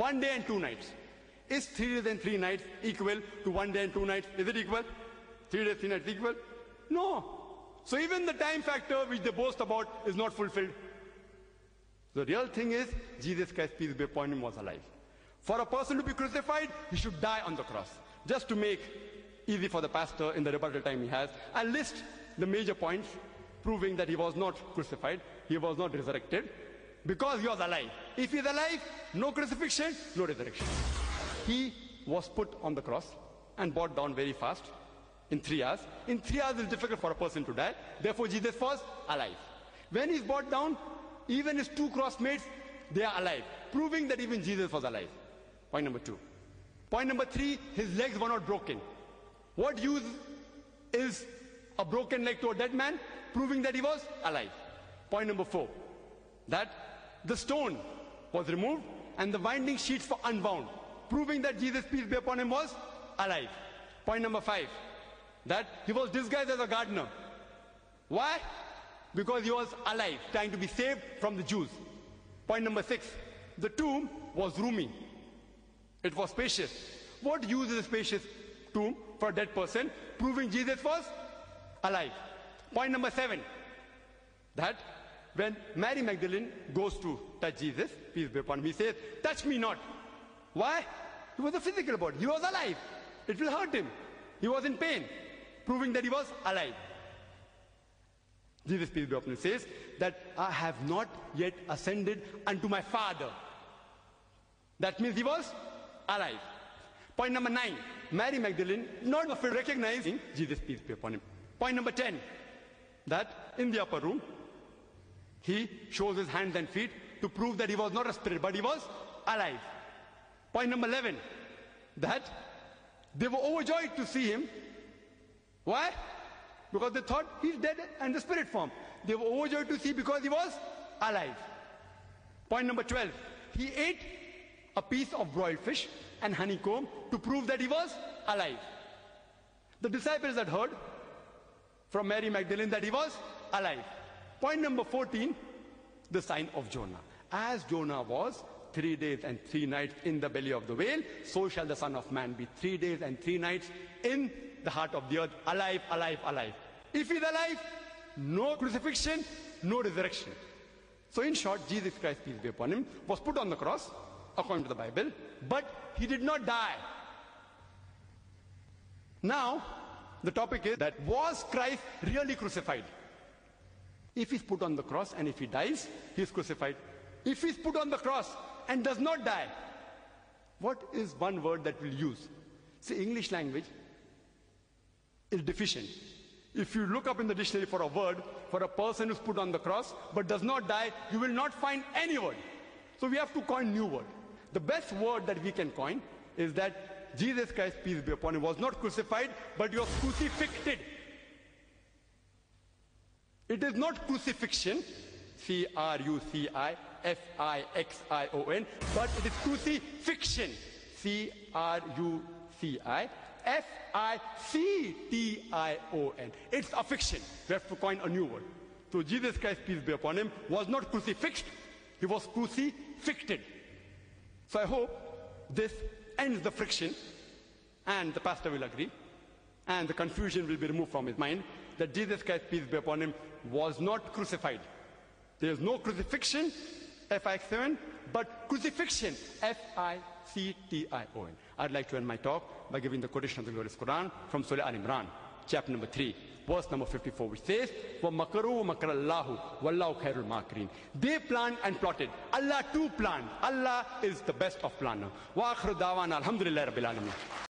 1 day and 2 nights. Is 3 days and 3 nights equal to 1 day and 2 nights? Is it equal? 3 days, 3 nights equal? No. So even the time factor which they boast about is not fulfilled. The real thing is, Jesus Christ, peace be upon him, was alive. For a person to be crucified, he should die on the cross. Just to make easy for the pastor in the rebuttal time he has, I'll list the major points proving that he was not crucified, he was not resurrected, because he was alive. If he is alive, no crucifixion, no resurrection. He was put on the cross and brought down very fast in 3 hours. In 3 hours it's difficult for a person to die. Therefore Jesus was alive. When he's brought down, even his 2 crossmates, they are alive, proving that even Jesus was alive. Point number 2. Point number 3, his legs were not broken. What use is a broken leg to a dead man? Proving that he was alive. Point number 4, that the stone was removed and the winding sheets were unwound, proving that Jesus, peace be upon him, was alive. Point number 5, that he was disguised as a gardener. Why? Because he was alive, trying to be saved from the Jews. Point number 6, the tomb was roomy. It was spacious. What use is a spacious tomb for a dead person? Proving Jesus was alive. Point number 7, that when Mary Magdalene goes to touch Jesus, peace be upon him, he says, touch me not. Why? He was a physical body. He was alive. It will hurt him. He was in pain, proving that he was alive. Jesus, peace be upon him, says that I have not yet ascended unto my Father. That means he was alive. Point number 9, Mary Magdalene not recognizing Jesus, peace be upon him. Point number 10, that in the upper room, he shows his hands and feet to prove that he was not a spirit, but he was alive. Point number 11, that they were overjoyed to see him. Why? Because they thought he's dead and the spirit form. They were overjoyed to see because he was alive. Point number 12, he ate a piece of broiled fish and honeycomb to prove that he was alive. The disciples had heard from Mary Magdalene that he was alive. Point number 14, the sign of Jonah. As Jonah was 3 days and 3 nights in the belly of the whale, so shall the Son of Man be 3 days and 3 nights in the heart of the earth, alive, alive, alive. If he's alive, no crucifixion, no resurrection. So in short, Jesus Christ, peace be upon him, was put on the cross, according to the Bible, but he did not die. Now, the topic is that was Christ really crucified? If he's put on the cross and if he dies, he is crucified. If he's put on the cross and does not die, what is one word that we'll use? See, English language is deficient. If you look up in the dictionary for a word for a person who's put on the cross but does not die, you will not find any word. So we have to coin new word. The best word that we can coin is that Jesus Christ, peace be upon him, was not crucified, but he was crucifixed. It is not crucifixion, C-R-U-C-I-F-I-X-I-O-N, but it is crucifixion, C-R-U-C-I-F-I-C-T-I-O-N. It's a fiction. We have to coin a new word. So Jesus Christ, peace be upon him, was not crucifixed, he was crucifixed. So I hope this ends the friction, and the pastor will agree, and the confusion will be removed from his mind, that Jesus Christ, peace be upon him, was not crucified. There is no crucifixion, F-I-X-7, but crucifixion, F-I-C-T-I-O-N. I'd like to end my talk by giving the quotation of the glorious Quran from Surah Al-Imran, chapter number 3, verse number 54, which says, وَمَكَرُوا وَمَكَرَ اللَّهُ وَاللَّهُ خَيْرُ الْمَاكِرِينَ. They planned and plotted. Allah too planned. Allah is the best of planner. وَآخِرُ دَعْوَانَا الْحَمْدُ لِلَّهِ رَبِّ الْعَالَمِينَ.